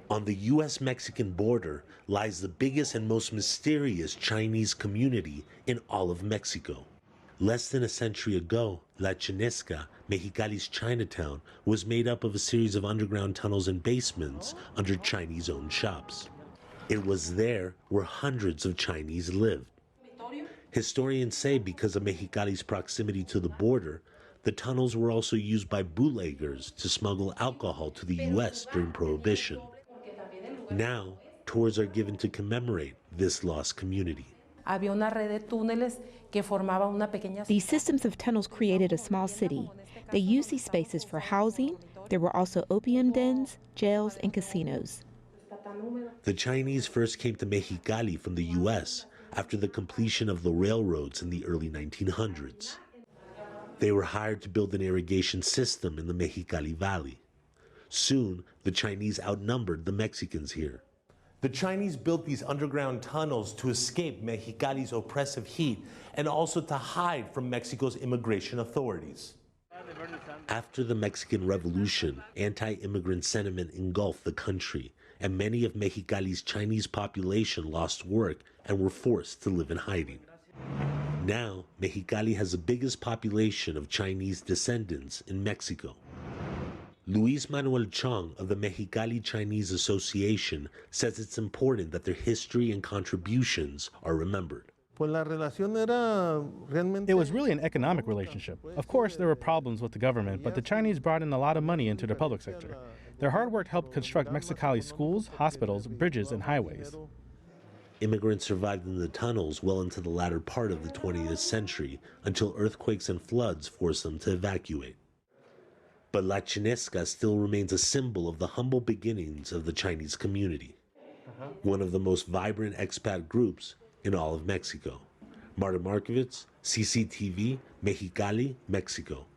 On the U.S.-Mexican border lies the biggest and most mysterious Chinese community in all of Mexico. Less than a century ago, La Chinesca, Mexicali's Chinatown, was made up of a series of underground tunnels and basements under Chinese-owned shops. It was there where hundreds of Chinese lived. Historians say because of Mexicali's proximity to the border, the tunnels were also used by bootleggers to smuggle alcohol to the U.S. during Prohibition. Now, tours are given to commemorate this lost community. These systems of tunnels created a small city. They used these spaces for housing. There were also opium dens, jails, and casinos. The Chinese first came to Mexicali from the U.S. after the completion of the railroads in the early 1900s. They were hired to build an irrigation system in the Mexicali Valley. Soon, the Chinese outnumbered the Mexicans here. The Chinese built these underground tunnels to escape Mexicali's oppressive heat and also to hide from Mexico's immigration authorities. After the Mexican Revolution, anti-immigrant sentiment engulfed the country, and many of Mexicali's Chinese population lost work and were forced to live in hiding. Now, Mexicali has the biggest population of Chinese descendants in Mexico. Luis Manuel Chong of the Mexicali Chinese Association says it's important that their history and contributions are remembered. It was really an economic relationship. Of course, there were problems with the government, but the Chinese brought in a lot of money into the public sector. Their hard work helped construct Mexicali's schools, hospitals, bridges, and highways. Immigrants survived in the tunnels well into the latter part of the 20th century until earthquakes and floods forced them to evacuate. But La Chinesca still remains a symbol of the humble beginnings of the Chinese community, one of the most vibrant expat groups in all of Mexico. Martin Markovitz, CCTV, Mexicali, Mexico.